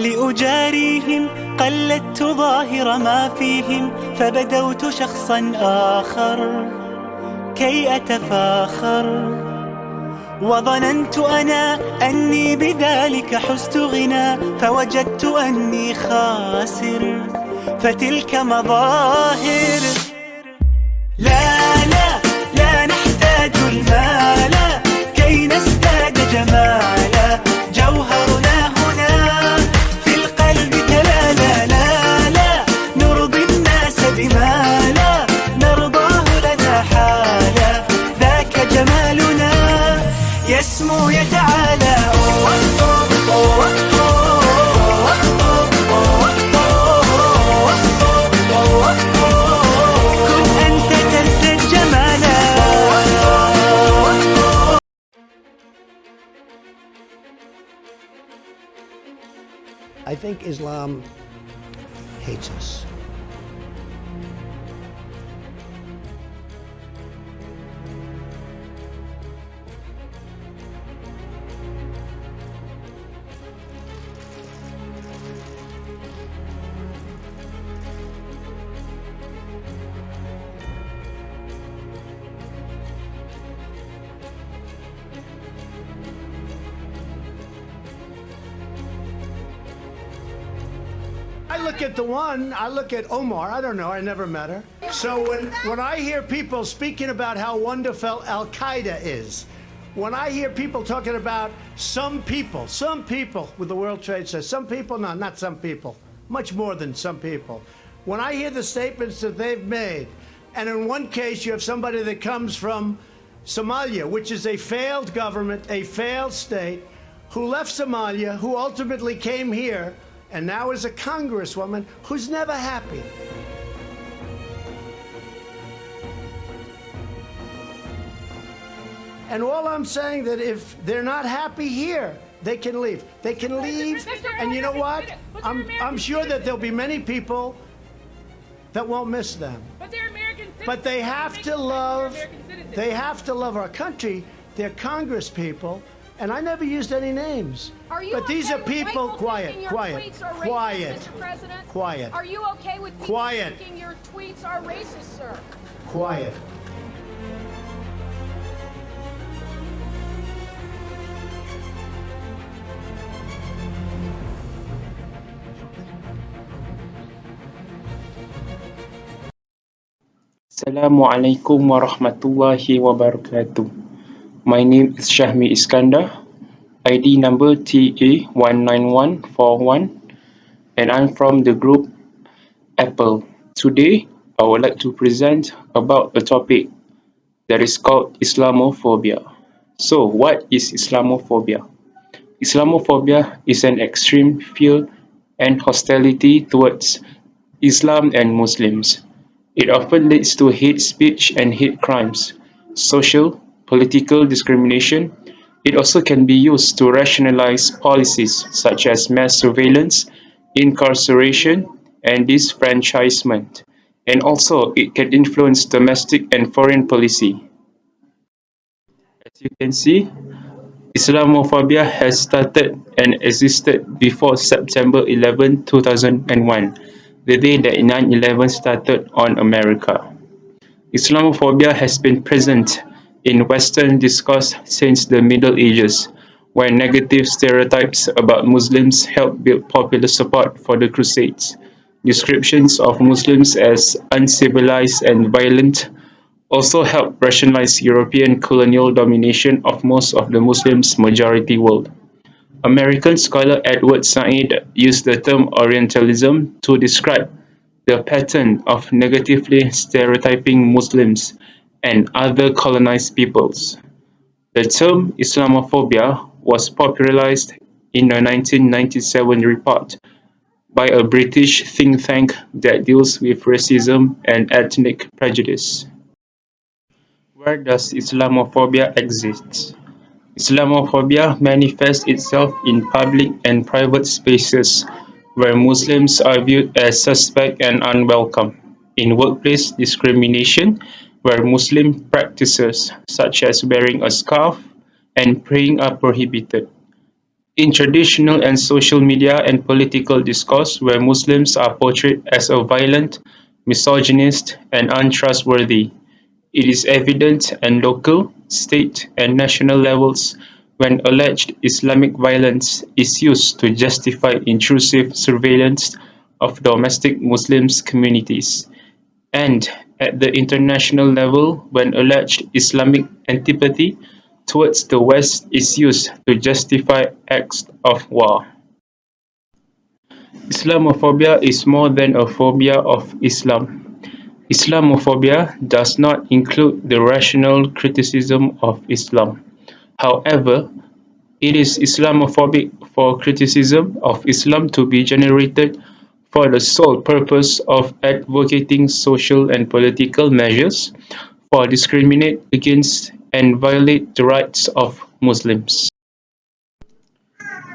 لأجاريهم قلدت ظاهر ما فيهم، فبدوت شخصا آخر كي أتفاخر، وظننت أنا أني بذلك حزت غنى، فوجدت أني خاسر، فتلك مظاهر. لا لا لا نحتاج المال كي نزداد جمالا، جوهرنا هنا في القلب تلالا. لا لا نرضي الناس بما لا نرضاه لنا حالا، ذاك جمالنا يسمو يتعالى. I think Islam hates us. I look at the one, I look at Omar, I don't know, I never met her. So when I hear people speaking about how wonderful Al-Qaeda is, when I hear people talking about some people with the World Trade Center, some people, no, not some people, much more than some people. When I hear the statements that they've made, and in one case you have somebody that comes from Somalia, which is a failed government, a failed state, who left Somalia, who ultimately came here, and now is a congresswoman who's never happy. And all I'm saying that if they're not happy here, they can leave. They can leave, and you know what? I'm sure that there'll be many people that won't miss them. But they're American citizens. But they have to love our country. They're Congress people. And I never used any names. But these are people, quiet. Mr. President? Quiet. Are you okay with people thinking your tweets are racist, sir? Quiet. Assalamualaikum warahmatullahi wabarakatuh. My name is Shahmi Iskandar, ID number TA19141, and I'm from the group Apple. Today, I would like to present about a topic that is called Islamophobia. So, what is Islamophobia? Islamophobia is an extreme fear and hostility towards Islam and Muslims. It often leads to hate speech and hate crimes, social, political discrimination. It also can be used to rationalize policies such as mass surveillance, incarceration, and disfranchisement. And also, it can influence domestic and foreign policy. As you can see, Islamophobia has started and existed before September 11, 2001, the day that 9/11 started on America. Islamophobia has been present in Western discourse since the Middle Ages, where negative stereotypes about Muslims helped build popular support for the Crusades. Descriptions of Muslims as uncivilized and violent also helped rationalize European colonial domination of most of the Muslims' majority world. American scholar Edward Said used the term Orientalism to describe the pattern of negatively stereotyping Muslims and other colonized peoples. The term Islamophobia was popularized in a 1997 report by a British think tank that deals with racism and ethnic prejudice. Where does Islamophobia exist? Islamophobia manifests itself in public and private spaces where Muslims are viewed as suspect and unwelcome, in workplace discrimination, where Muslim practices such as wearing a scarf and praying are prohibited. in traditional and social media and political discourse where Muslims are portrayed as a violent, misogynist, and untrustworthy. It is evident at local, state, and national levels when alleged Islamic violence is used to justify intrusive surveillance of domestic Muslim communities, and at the international level when alleged Islamic antipathy towards the West is used to justify acts of war. Islamophobia is more than a phobia of Islam. Islamophobia does not include the rational criticism of Islam. However, it is Islamophobic for criticism of Islam to be generated for the sole purpose of advocating social and political measures for discriminate against and violate the rights of Muslims.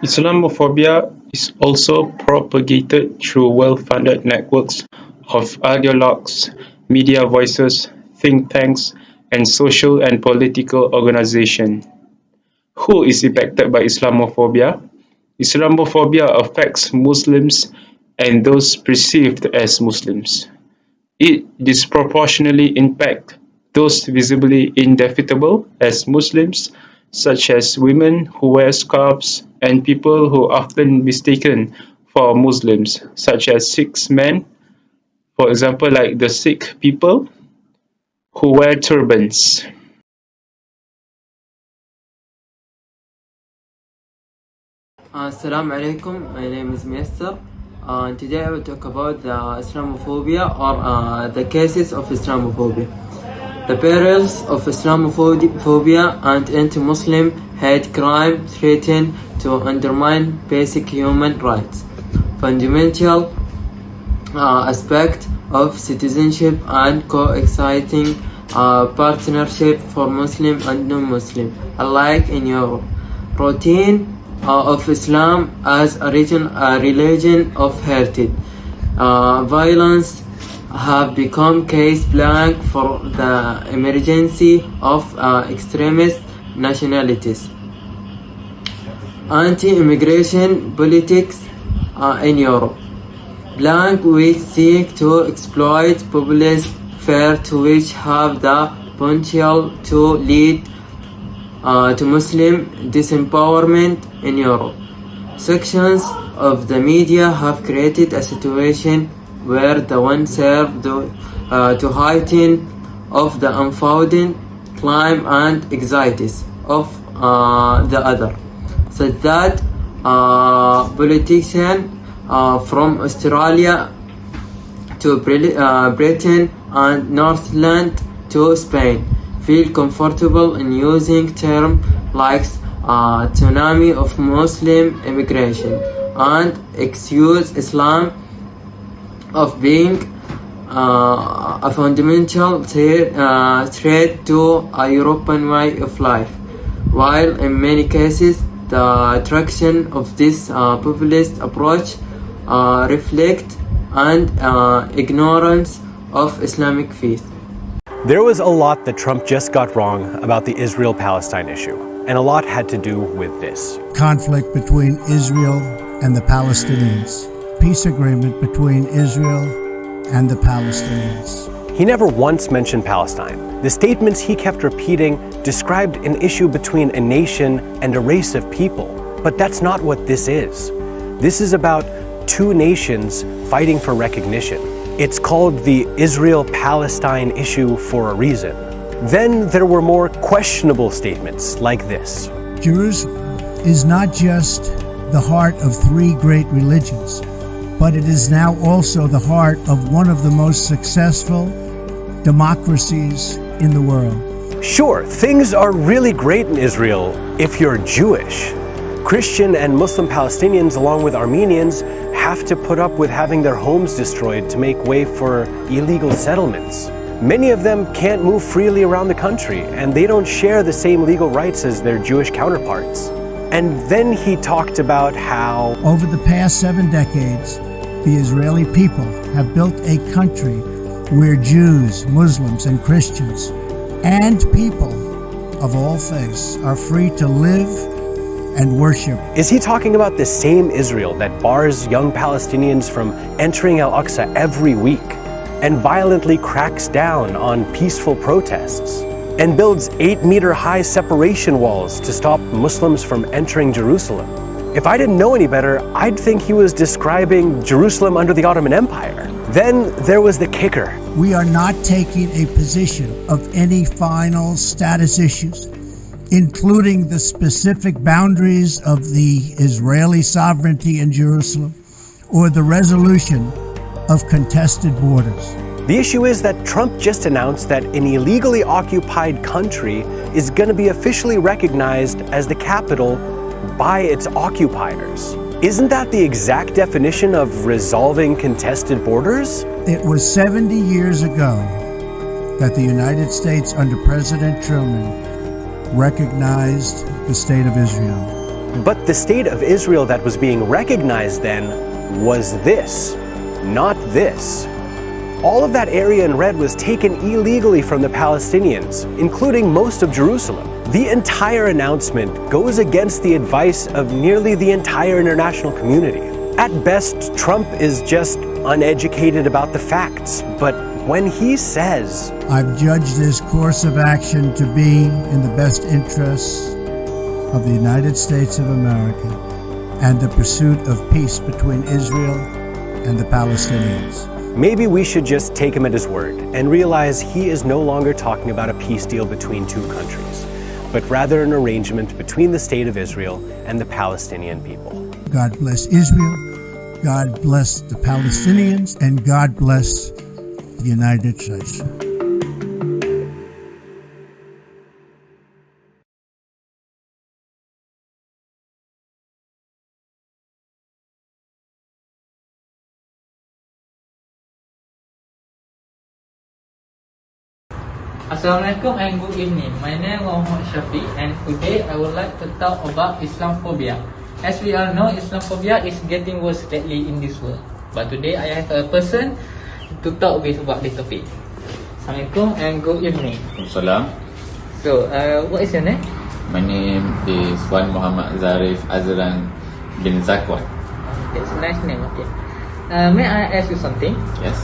Islamophobia is also propagated through well-funded networks of ideologues, media voices, think tanks, and social and political organizations. Who is impacted by Islamophobia? Islamophobia affects Muslims and those perceived as Muslims. It disproportionately impacts those visibly identifiable as Muslims, such as women who wear scarves and people who are often mistaken for Muslims, such as Sikh men, for example, like the Sikh people who wear turbans. Assalamu alaikum, my name is Mister. Today I will talk about the Islamophobia or the cases of Islamophobia. The perils of Islamophobia and anti-Muslim hate crime threaten to undermine basic human rights, fundamental aspect of citizenship and coexisting partnership for Muslim and non-Muslim alike in Europe. Routine of Islam as a religion of heritage. Violence have become case blank for the emergence of extremist nationalities. Anti-immigration politics in Europe. Blank which seek to exploit populist fear to which have the potential to lead to Muslim disempowerment in Europe. Sections of the media have created a situation where the one serve to heighten of the unfolding climb and anxieties of the other, such that politicians from Australia to Britain and Northland to Spain feel comfortable in using terms like tsunami of Muslim immigration and excuse Islam of being a fundamental threat to a European way of life, while in many cases the attraction of this populist approach reflect and ignorance of Islamic faith. There was a lot that Trump just got wrong about the Israel-Palestine issue, and a lot had to do with this. Conflict between Israel and the Palestinians. Peace agreement between Israel and the Palestinians. He never once mentioned Palestine. The statements he kept repeating described an issue between a nation and a race of people. But that's not what this is. This is about two nations fighting for recognition. It's called the Israel-Palestine issue for a reason. Then there were more questionable statements like this. Jerusalem is not just the heart of three great religions, but it is now also the heart of one of the most successful democracies in the world. Sure, things are really great in Israel if you're Jewish. Christian and Muslim Palestinians, along with Armenians, have to put up with having their homes destroyed to make way for illegal settlements. Many of them can't move freely around the country, and they don't share the same legal rights as their Jewish counterparts. And then he talked about how over the past 7 decades, the Israeli people have built a country where Jews, Muslims, and Christians, and people of all faiths are free to live and worship. Is he talking about the same Israel that bars young Palestinians from entering Al-Aqsa every week and violently cracks down on peaceful protests and builds 8-meter-high separation walls to stop Muslims from entering Jerusalem? If I didn't know any better, I'd think he was describing Jerusalem under the Ottoman Empire. Then there was the kicker. We are not taking a position of any final status issues, including the specific boundaries of the Israeli sovereignty in Jerusalem or the resolution of contested borders. The issue is that Trump just announced that an illegally occupied country is going to be officially recognized as the capital by its occupiers. Isn't that the exact definition of resolving contested borders? It was 70 years ago that the United States under President Truman recognized the State of Israel. But the State of Israel that was being recognized then was this, not this. All of that area in red was taken illegally from the Palestinians, including most of Jerusalem. The entire announcement goes against the advice of nearly the entire international community. At best, Trump is just uneducated about the facts, but when he says, I've judged this course of action to be in the best interests of the United States of America and the pursuit of peace between Israel and the Palestinians. maybe we should just take him at his word and realize he is no longer talking about a peace deal between two countries, but rather an arrangement between the State of Israel and the Palestinian people. God bless Israel, God bless the Palestinians, and God bless the United States. Assalamualaikum and good evening. My name is Muhammad Shafiq and today I would like to talk about Islamophobia. As we all know, Islamophobia is getting worse lately in this world. But today I have a person to talk with about this topic. Assalamualaikum and good evening. Salam. So, what is your name? My name is Wan Muhammad Zarif Azran bin Zakwan. That's a nice name. Okay. May I ask you something? Yes.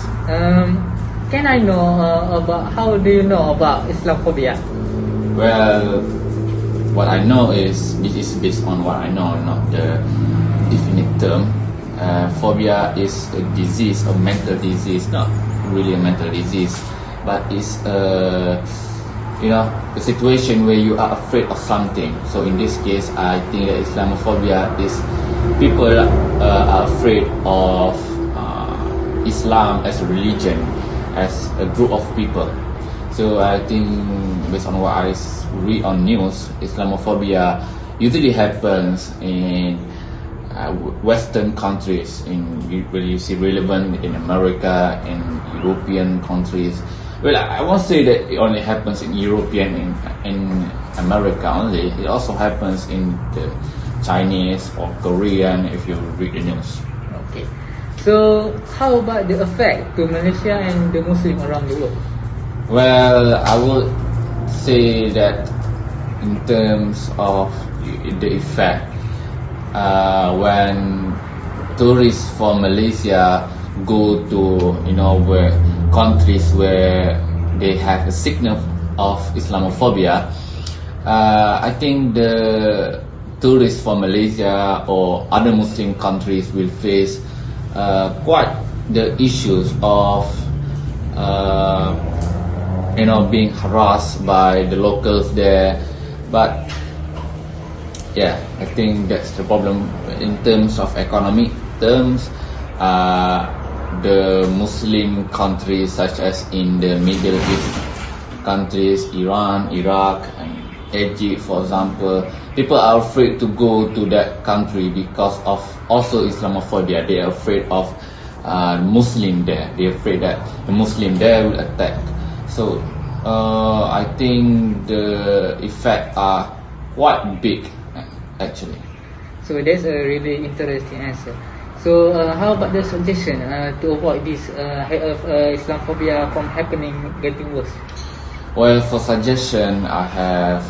Can I know about how do you know about Islamophobia? Well, what I know is this is based on what I know, not the definite term. Phobia is a disease, a mental disease, not really a mental disease, but it's a situation where you are afraid of something. So in this case, I think that Islamophobia is people are afraid of Islam as a religion, as a group of people. So I think based on what I read on news, Islamophobia usually happens in Western countries, where you see relevant in America and European countries. Well, I won't say that it only happens in European in America only. It also happens in the Chinese or Korean if you read the news. Okay. So, how about the effect to Malaysia and the Muslim around the world? Well, I would say that in terms of the effect, when tourists from Malaysia go to where countries where they have a signal of Islamophobia, I think the tourists from Malaysia or other Muslim countries will face quite the issues of being harassed by the locals there. But yeah, I think that's the problem in terms of economic terms. The Muslim countries such as in the Middle East countries, Iran, Iraq and Egypt for example, people are afraid to go to that country because of also Islamophobia. They are afraid of Muslim there. They are afraid that the Muslim there will attack. So I think the effects are quite big actually. So that's a really interesting answer. So how about the suggestion to avoid this Islamophobia from getting worse? Well, for suggestion, I have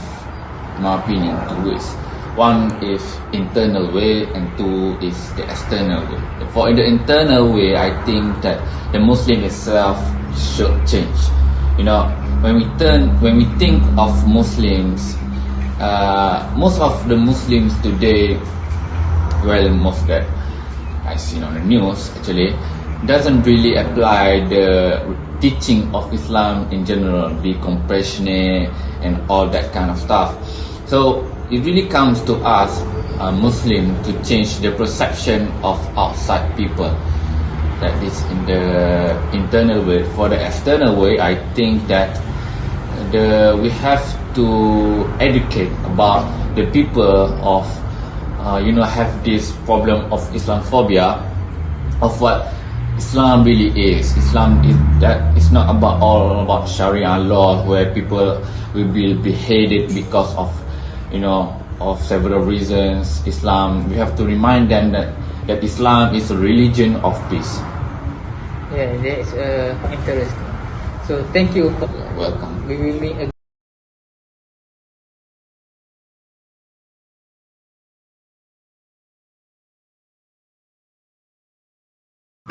my opinion to this. One is internal way and two is the external way. For the internal way, I think that the Muslim itself should change. You know, when we think of Muslims, most of the Muslims today, well, most that I see on the news actually, doesn't really apply the teaching of Islam in general, be compassionate and all that kind of stuff. So it really comes to us, Muslim, to change the perception of outside people. That is in the internal way. For the external way, I think that we have to educate about the people of have this problem of Islamophobia, of what Islam really is. Islam is that it's not all about Sharia law where people will be beheaded because of of several reasons. Islam, we have to remind them that Islam is a religion of peace. Yeah, that is interesting. So thank you. You're welcome. We will meet again.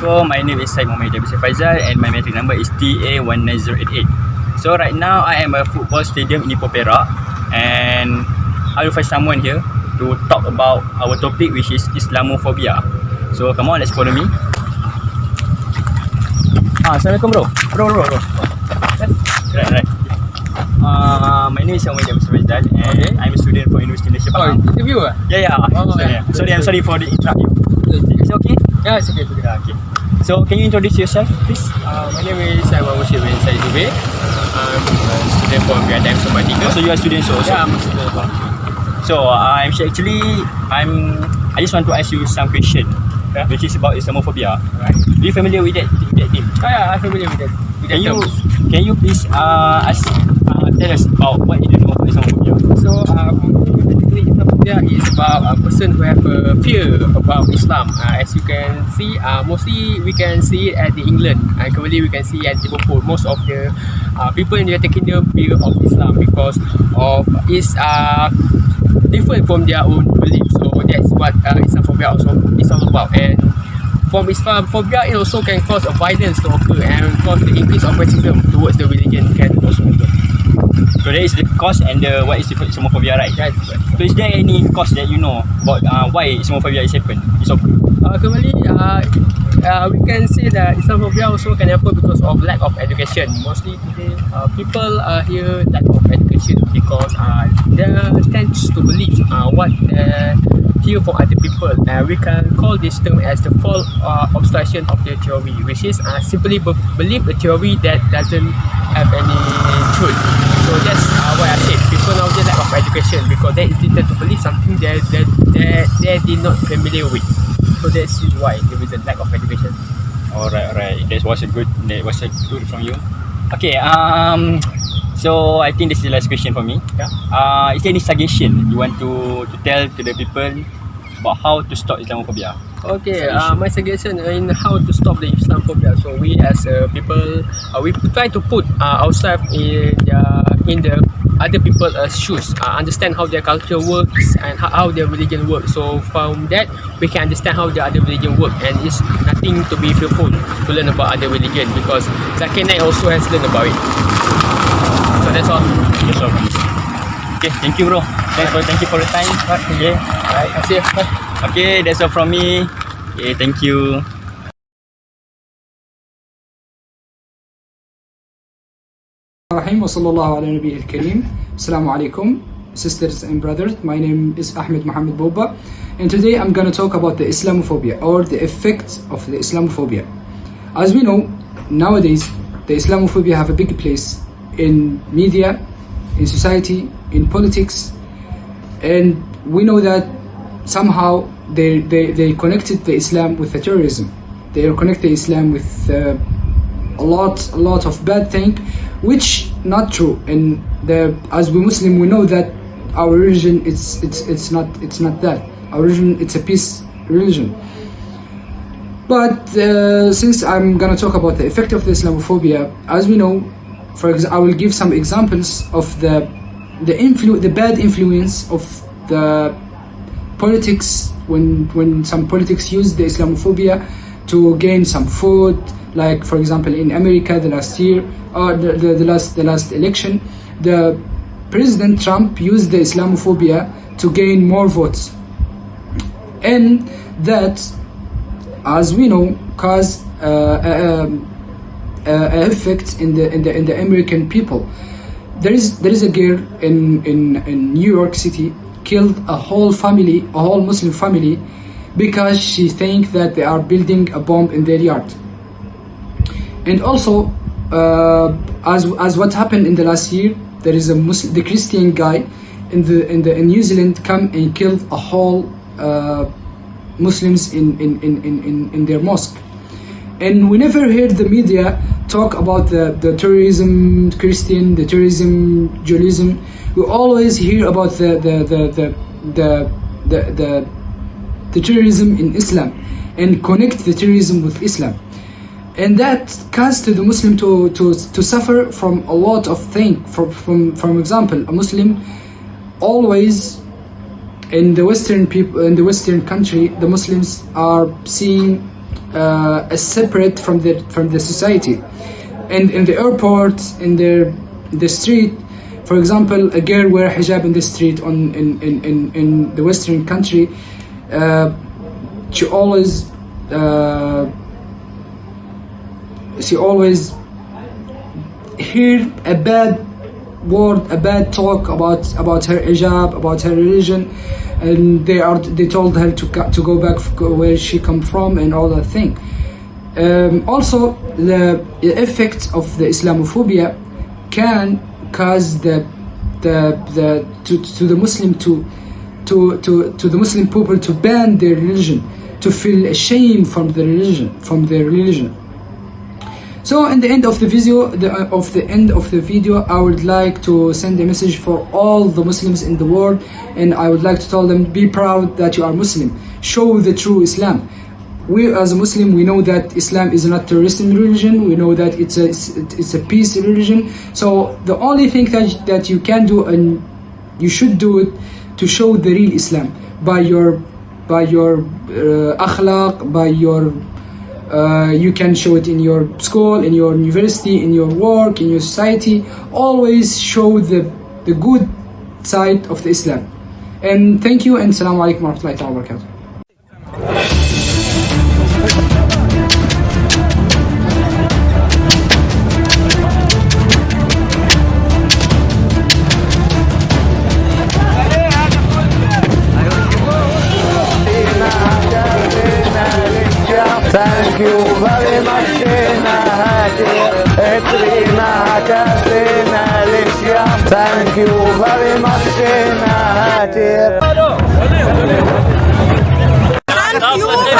So my name is Syed Muhammad Abis Faizal and my metric number is TA19088. So right now I am at a football stadium in Ipoh Perak and I will find someone here to talk about our topic, which is Islamophobia. So come on, let's follow me. Assalamualaikum bro. Right. My name is Muhammad Abis Faizal and I'm a student for University Malaysia. Interview Yeah. I'm sorry for the interrupt you. Is it okay? Yeah, it's okay. Okay. So can you introduce yourself, please? My name is Muhammad Syed Zubir. I'm a student from BITM Sempatika. So you are student also? Yeah, I'm a student. So I just want to ask you some question, which is about Islamophobia. Right. Are you familiar with that thing? Yeah, I'm familiar with that. Can you please tell us about what you know about Islamophobia? So, basically, Islamophobia is about a person who have a fear about Islam. As you can see, mostly we can see it at the England. Currently, we can see at Liverpool. Most of the people in the United Kingdom fear of Islam because of it's different from their own belief. So that's what Islamophobia also is all about. And from Islamophobia, it also can cause a violence to occur and cause the increase of racism towards the religion can also occur. So that is the cause and what is the Islamophobia, right? Yes. So is there any cause that you know about why Islamophobia is happened? Currently, we can say that Islamophobia also can happen because of lack of education. Mostly today, people here lack of education because they tend to believe what hear from other people. We can call this term as the false obstruction of the theory, which is simply believe a theory that doesn't have any truth. So that's why I said people nowadays lack of education because they tend to believe something that they did not familiar with. So that's why there is a lack of education. Alright. That was a good from you. Okay. So I think this is the last question for me. Yeah. Is there any suggestion you want to tell to the people about how to stop Islamophobia? Okay, my suggestion in how to stop the Islamophobia. So we as people, we try to put ourselves in the other people's shoes, understand how their culture works and how their religion works. So from that, we can understand how the other religion work, and it's nothing to be fearful to learn about other religion because Zakir Naik also has learned about it. So that's all. Okay, thank you bro. Thank you for the time. Okay. Alright, see you. Bye. Okay, that's all from me. Okay, thank you. Assalamu alaikum, sisters and brothers. My name is Ahmed Mohammed Boba, and today I'm going to talk about the Islamophobia or the effects of the Islamophobia. As we know, nowadays the Islamophobia have a big place in media, in society, in politics, and we know that somehow they connected the Islam with the terrorism. They connect the Islam with a lot of bad thing, which not true. And as we Muslim, we know that our religion it's not that. Our religion, it's a peace religion. But since I'm gonna talk about the effect of the Islamophobia, as we know, for example, I will give some examples of the bad influence of the politics, when some politics use the Islamophobia to gain some vote, like for example in America the last year, or the last election, the President Trump used the Islamophobia to gain more votes, and that, as we know, caused effects in the American people. There is a girl in New York City killed a whole Muslim family because she think that they are building a bomb in their yard. And also, as what happened in the last year, there is the Christian guy in New Zealand come and killed a whole Muslims in their mosque. And we never heard the media talk about the terrorism, the terrorism, Judaism. We always hear about the terrorism in Islam and connect the terrorism with Islam. And that caused the Muslim to suffer from a lot of things. For example, a Muslim always in the Western country, the Muslims are seen as separate from the society, and in the airport, in the street, for example, a girl wear hijab in the street in the Western country, she always hear a bad word, a bad talk about her hijab, about her religion, and they told her to go back where she come from and all that thing. Also, the effects of the Islamophobia can cause to the Muslim to the Muslim people to ban their religion, to feel ashamed from their religion. So, in the end of the video, I would like to send a message for all the Muslims in the world, and I would like to tell them: be proud that you are Muslim. Show the true Islam. We as a Muslim, we know that Islam is not a terrorist religion. We know that it's a peace religion. So the only thing that you can do, and you should do it, to show the real Islam by your akhlaq, by your you can show it in your school, in your university, in your work, in your society. Always show the good side of the Islam. And thank you, and Assalamu alaikum wa rahmatullahi wa barakatuh. Thank you very much, thank you very much, Thank you